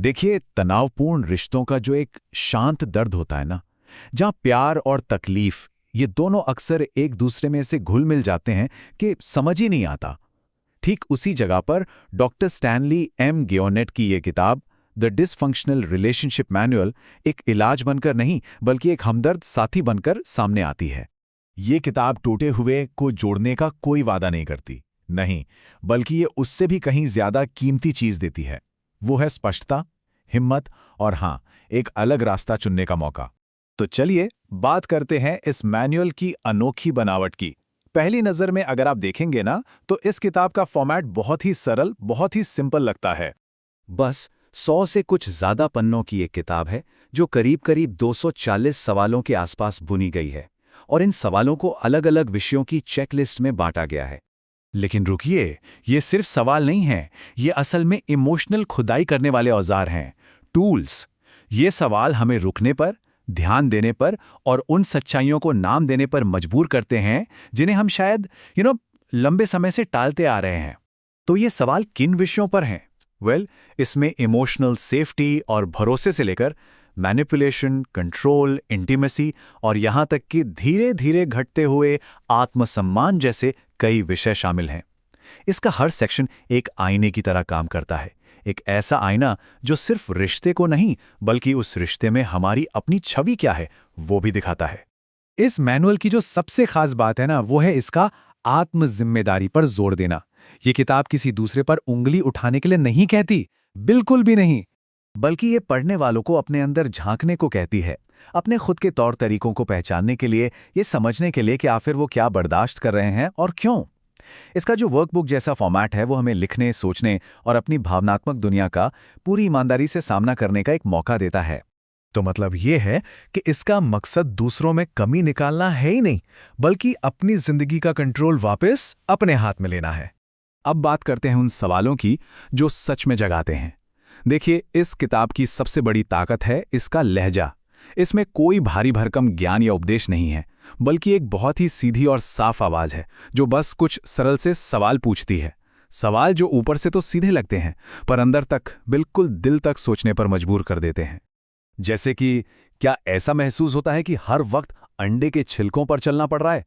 देखिए, तनावपूर्ण रिश्तों का जो एक शांत दर्द होता है ना, जहां प्यार और तकलीफ ये दोनों अक्सर एक दूसरे में से घुल मिल जाते हैं कि समझ ही नहीं आता। ठीक उसी जगह पर डॉक्टर स्टैनली एम गियोनेट की ये किताब द डिसफंक्शनल रिलेशनशिप मैनुअल एक इलाज बनकर नहीं बल्कि एक हमदर्द साथी बनकर सामने आती है। ये किताब टूटे हुए को जोड़ने का कोई वादा नहीं करती, नहीं, बल्कि ये उससे भी कहीं ज्यादा कीमती चीज देती है। वो है स्पष्टता, हिम्मत और हाँ, एक अलग रास्ता चुनने का मौका। तो चलिए बात करते हैं इस मैनुअल की अनोखी बनावट की। पहली नज़र में अगर आप देखेंगे ना, तो इस किताब का फॉर्मेट बहुत ही सरल, बहुत ही सिंपल लगता है। बस 100 से कुछ ज़्यादा पन्नों की एक किताब है जो करीब-करीब 240 सवालों के आसपास बुनी गई है और इन सवालों को अलग-अलग विषयों की चेकलिस्ट में बांटा गया है। लेकिन रुकिए, ये सिर्फ सवाल नहीं है, ये असल में इमोशनल खुदाई करने वाले औजार हैं, टूल्स। ये सवाल हमें रुकने पर, ध्यान देने पर और उन सच्चाइयों को नाम देने पर मजबूर करते हैं जिन्हें हम शायद लंबे समय से टालते आ रहे हैं। तो ये सवाल किन विषयों पर हैं? इसमें इमोशनल सेफ्टी और भरोसे से लेकर मैनिपुलेशन, कंट्रोल, इंटीमेसी और यहाँ तक कि धीरे धीरे घटते हुए आत्मसम्मान जैसे कई विषय शामिल हैं। इसका हर सेक्शन एक आईने की तरह काम करता है, एक ऐसा आईना जो सिर्फ रिश्ते को नहीं बल्कि उस रिश्ते में हमारी अपनी छवि क्या है वो भी दिखाता है। इस मैनुअल की जो सबसे खास बात है ना, वो है इसका आत्म जिम्मेदारी पर जोर देना। ये किताब किसी दूसरे पर उंगली उठाने के लिए नहीं कहती, बिल्कुल भी नहीं, बल्कि ये पढ़ने वालों को अपने अंदर झांकने को कहती है, अपने खुद के तौर तरीकों को पहचानने के लिए, ये समझने के लिए कि आखिर वो क्या बर्दाश्त कर रहे हैं और क्यों। इसका जो वर्कबुक जैसा फॉर्मेट है वो हमें लिखने, सोचने और अपनी भावनात्मक दुनिया का पूरी ईमानदारी से सामना करने का एक मौका देता है। तो मतलब ये है कि इसका मकसद दूसरों में कमी निकालना है ही नहीं, बल्कि अपनी जिंदगी का कंट्रोल वापस अपने हाथ में लेना है। अब बात करते हैं उन सवालों की जो सच में जगाते हैं। देखिए, इस किताब की सबसे बड़ी ताकत है इसका लहजा। इसमें कोई भारी भरकम ज्ञान या उपदेश नहीं है, बल्कि एक बहुत ही सीधी और साफ आवाज है जो बस कुछ सरल से सवाल पूछती है। सवाल जो ऊपर से तो सीधे लगते हैं, पर अंदर तक, बिल्कुल दिल तक सोचने पर मजबूर कर देते हैं। जैसे कि क्या ऐसा महसूस होता है कि हर वक्त अंडे के छिलकों पर चलना पड़ रहा है?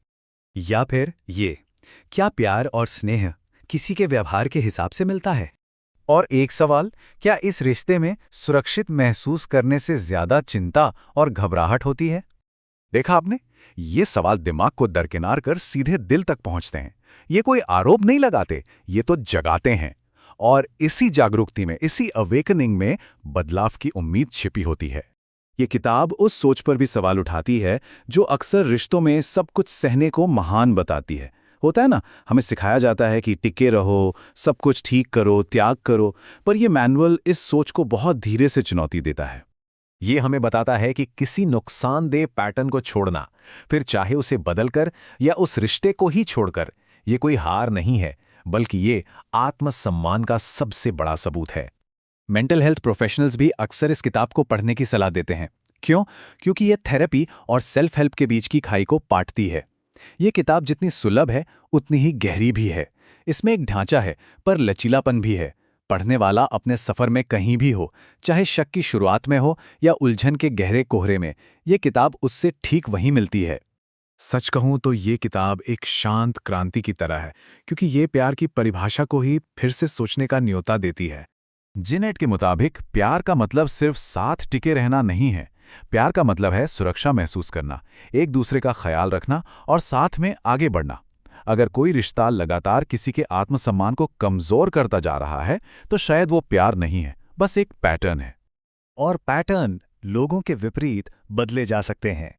या फिर ये, क्या प्यार और स्नेह किसी के व्यवहार के हिसाब से मिलता है? और एक सवाल, क्या इस रिश्ते में सुरक्षित महसूस करने से ज्यादा चिंता और घबराहट होती है? देखा आपने, ये सवाल दिमाग को दरकिनार कर सीधे दिल तक पहुंचते हैं। ये कोई आरोप नहीं लगाते, ये तो जगाते हैं। और इसी जागरूकता में, इसी अवेकनिंग में बदलाव की उम्मीद छिपी होती है। ये किताब उस सोच पर भी सवाल उठाती है जो अक्सर रिश्तों में सब कुछ सहने को महान बताती है। होता है ना, हमें सिखाया जाता है कि टिके रहो, सब कुछ ठीक करो, त्याग करो, पर यह मैनुअल इस सोच को बहुत धीरे से चुनौती देता है। ये हमें बताता है कि किसी नुकसानदेह पैटर्न को छोड़ना, फिर चाहे उसे बदलकर या उस रिश्ते को ही छोड़कर, ये कोई हार नहीं है, बल्कि ये आत्मसम्मान का सबसे बड़ा सबूत है। मेंटल हेल्थ प्रोफेशनल्स भी अक्सर इस किताब को पढ़ने की सलाह देते हैं। क्यों? क्योंकि ये थेरेपी और सेल्फ हेल्प के बीच की खाई को पाटती है। ये किताब जितनी सुलभ है उतनी ही गहरी भी है। इसमें एक ढांचा है पर लचीलापन भी है। पढ़ने वाला अपने सफर में कहीं भी हो, चाहे शक की शुरुआत में हो या उलझन के गहरे कोहरे में, ये किताब उससे ठीक वहीं मिलती है। सच कहूं तो ये किताब एक शांत क्रांति की तरह है, क्योंकि ये प्यार की परिभाषा को ही फिर से सोचने का न्योता देती है। जिनेट के मुताबिक प्यार का मतलब सिर्फ साथ टिके रहना नहीं है। प्यार का मतलब है सुरक्षा महसूस करना, एक दूसरे का ख्याल रखना और साथ में आगे बढ़ना। अगर कोई रिश्ता लगातार किसी के आत्मसम्मान को कमजोर करता जा रहा है तो शायद वो प्यार नहीं है, बस एक पैटर्न है। और पैटर्न लोगों के विपरीत बदले जा सकते हैं।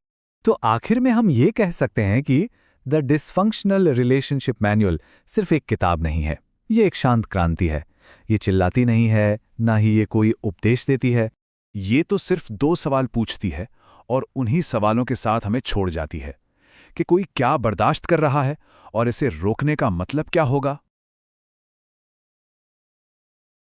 तो आखिर में हम ये कह सकते हैं कि द डिसफंक्शनल रिलेशनशिप मैनुअल सिर्फ एक किताब नहीं है, ये एक शांत क्रांति है। ये चिल्लाती नहीं है, ना ही ये कोई उपदेश देती है। ये तो सिर्फ 2 सवाल पूछती है और उन्हीं सवालों के साथ हमें छोड़ जाती है कि कोई क्या बर्दाश्त कर रहा है और इसे रोकने का मतलब क्या होगा।